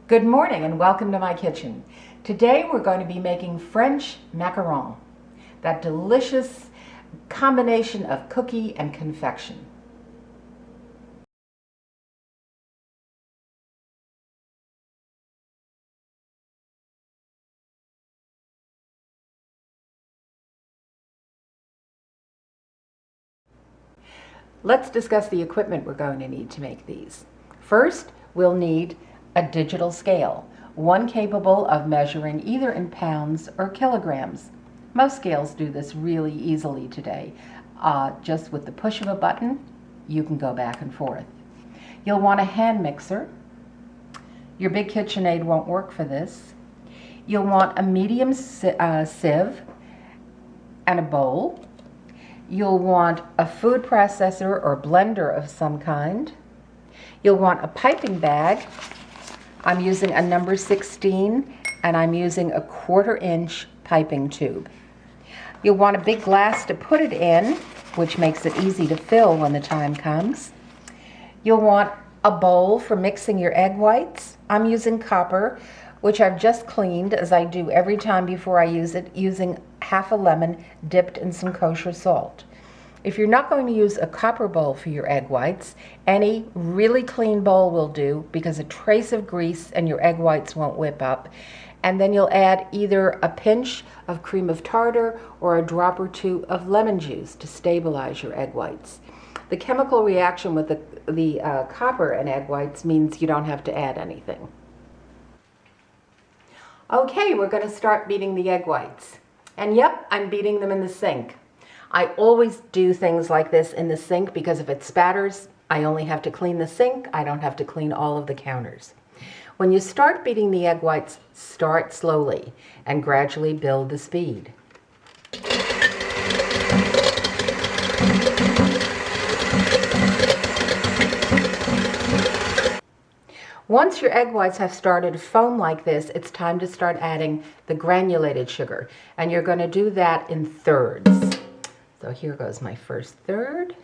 Good morning and welcome to my kitchen. Today we're going to be making French macarons, that delicious combination of cookie and confection. Let's discuss the equipment we're going to need to make these. First, we'll need a digital scale, one capable of measuring either in pounds or kilograms. Most scales do this really easily today. Just with the push of a button, you can go back and forth. You'll want a hand mixer. Your big KitchenAid won't work for this. You'll want a medium sieve and a bowl. You'll want a food processor or blender of some kind. You'll want a piping bag. I'm using a number 16 and I'm using a 1/4 inch piping tube. You'll want a big glass to put it in, which makes it easy to fill when the time comes. You'll want a bowl for mixing your egg whites. I'm using copper, which I've just cleaned, as I do every time before I use it, using half a lemon dipped in some kosher salt. If you're not going to use a copper bowl for your egg whites, any really clean bowl will do, because a trace of grease and your egg whites won't whip up. And then you'll add either a pinch of cream of tartar or a drop or two of lemon juice to stabilize your egg whites. The chemical reaction with the copper and egg whites means you don't have to add anything. Okay, we're going to start beating the egg whites. And yep, I'm beating them in the sink. I always do things like this in the sink because if it spatters, I only have to clean the sink. I don't have to clean all of the counters. When you start beating the egg whites, start slowly and gradually build the speed. Once your egg whites have started to foam like this, it's time to start adding the granulated sugar. And you're going to do that in thirds. So here goes my first third.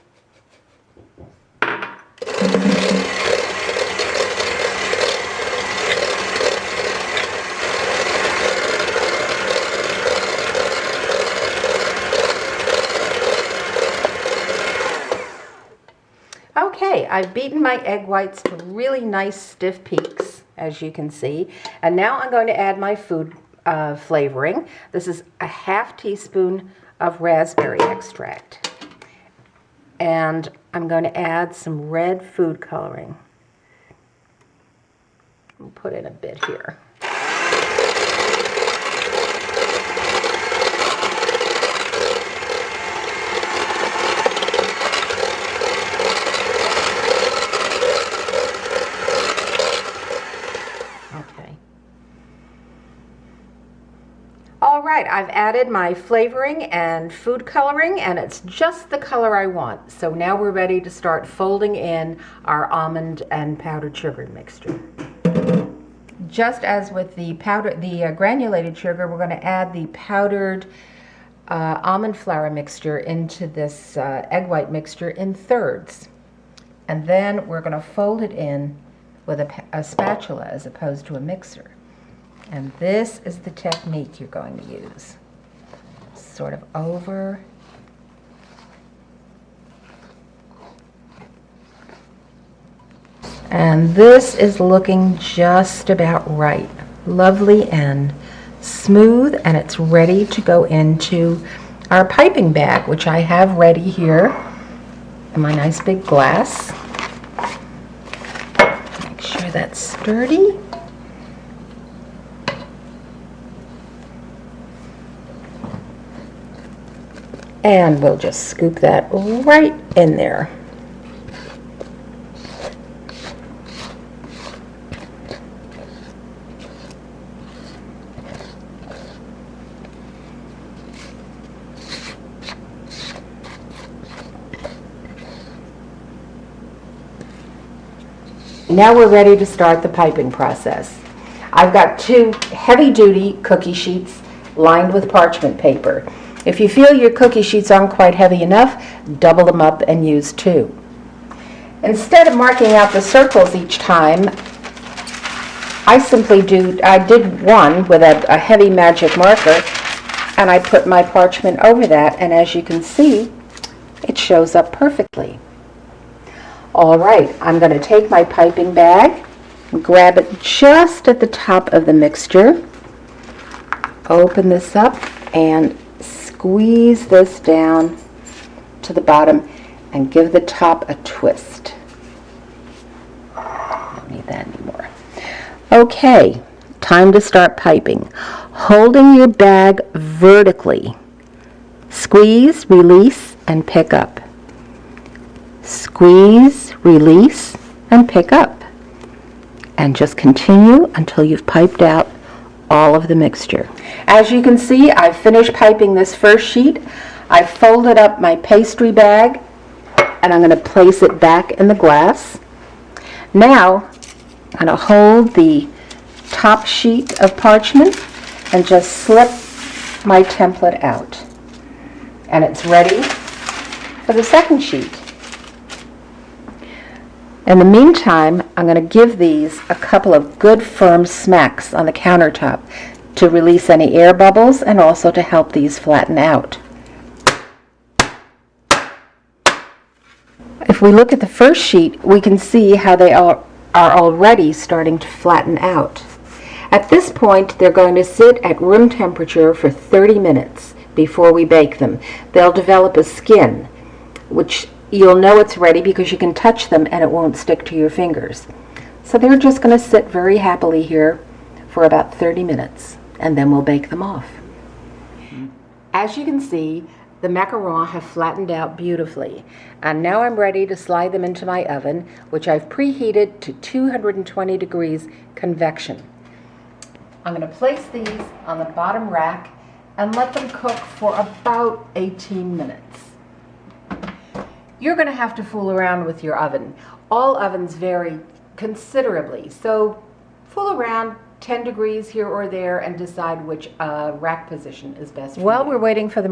Okay, I've beaten my egg whites to really nice stiff peaks, as you can see. And now I'm going to add my food flavoring. This is a half teaspoon of raspberry extract. And I'm going to add some red food coloring. I'll put in a bit here. All right, I've added my flavoring and food coloring, and it's just the color I want. So now we're ready to start folding in our almond and powdered sugar mixture. Just as with the granulated sugar, we're going to add the powdered almond flour mixture into this egg white mixture in thirds. And then we're going to fold it in with a spatula as opposed to a mixer. And this is the technique you're going to use. Sort of over. And this is looking just about right. Lovely and smooth, and it's ready to go into our piping bag, which I have ready here in my nice big glass. Make sure that's sturdy. And we'll just scoop that right in there. Now we're ready to start the piping process. I've got 2 heavy-duty cookie sheets lined with parchment paper. If you feel your cookie sheets aren't quite heavy enough, double them up and use 2. Instead of marking out the circles each time, I did one with a heavy magic marker, and I put my parchment over that, and as you can see, it shows up perfectly. All right, I'm going to take my piping bag, grab it just at the top of the mixture, open this up, and squeeze this down to the bottom and give the top a twist. I don't need that anymore. Okay, time to start piping. Holding your bag vertically, squeeze, release, and pick up. Squeeze, release, and pick up. And just continue until you've piped out all of the mixture. As you can see, I've finished piping this first sheet. I've folded up my pastry bag, and I'm going to place it back in the glass. Now, I'm going to hold the top sheet of parchment and just slip my template out. And it's ready for the second sheet. In the meantime, I'm going to give these a couple of good firm smacks on the countertop to release any air bubbles and also to help these flatten out. If we look at the first sheet, we can see how they are already starting to flatten out. At this point, they're going to sit at room temperature for 30 minutes before we bake them. They'll develop a skin, which you'll know it's ready because you can touch them and it won't stick to your fingers. So they're just going to sit very happily here for about 30 minutes, and then we'll bake them off. As you can see, the macarons have flattened out beautifully, and now I'm ready to slide them into my oven, which I've preheated to 220 degrees convection. I'm going to place these on the bottom rack and let them cook for about 18 minutes. You're going to have to fool around with your oven. All ovens vary considerably, so fool around 10 degrees here or there and decide which rack position is best for you. While we're waiting for the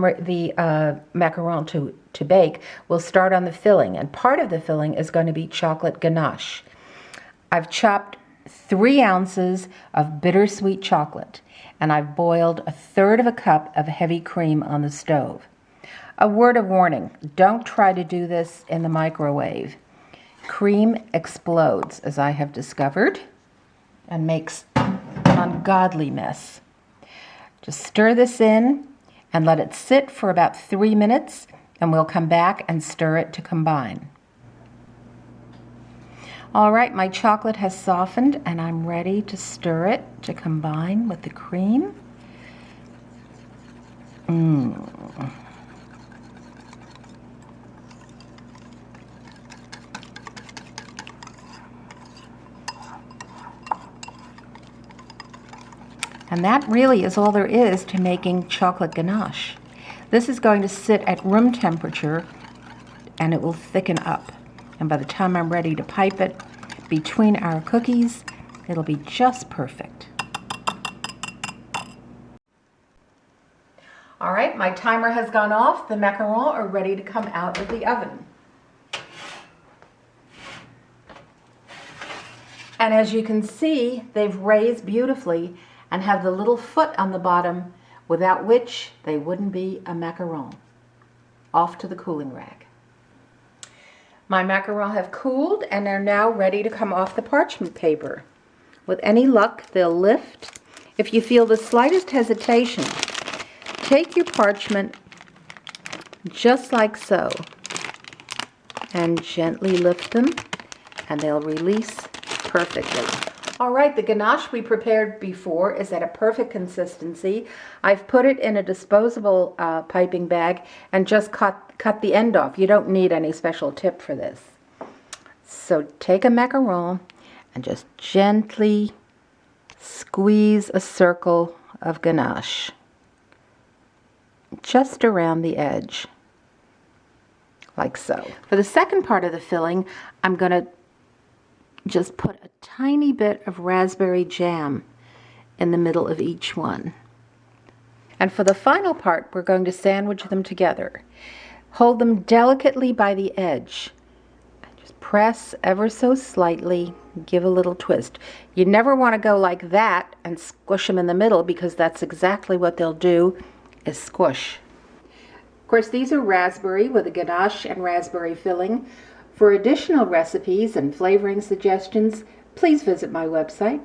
macaron to bake, we'll start on the filling, and part of the filling is going to be chocolate ganache. I've chopped 3 ounces of bittersweet chocolate, and I've boiled 1/3 cup of heavy cream on the stove. A word of warning, don't try to do this in the microwave. Cream explodes, as I have discovered, and makes an ungodly mess. Just stir this in and let it sit for about 3 minutes, and we'll come back and stir it to combine. All right, my chocolate has softened and I'm ready to stir it to combine with the cream. And that really is all there is to making chocolate ganache. This is going to sit at room temperature and it will thicken up. And by the time I'm ready to pipe it between our cookies, it'll be just perfect. All right, my timer has gone off. The macarons are ready to come out of the oven. And as you can see, they've raised beautifully and have the little foot on the bottom, without which they wouldn't be a macaron. Off to the cooling rack. My macarons have cooled and are now ready to come off the parchment paper. With any luck, they'll lift. If you feel the slightest hesitation, take your parchment just like so and gently lift them and they'll release perfectly. All right, the ganache we prepared before is at a perfect consistency. I've put it in a disposable piping bag and just cut the end off. You don't need any special tip for this. So take a macaron and just gently squeeze a circle of ganache just around the edge, like so. For the second part of the filling, I'm going to just put a tiny bit of raspberry jam in the middle of each one. And for the final part, we're going to sandwich them together. Hold them delicately by the edge. Press ever so slightly, give a little twist. You never want to go like that and squish them in the middle, because that's exactly what they'll do, is squish. Of course, these are raspberry with a ganache and raspberry filling. For additional recipes and flavoring suggestions, please visit my website,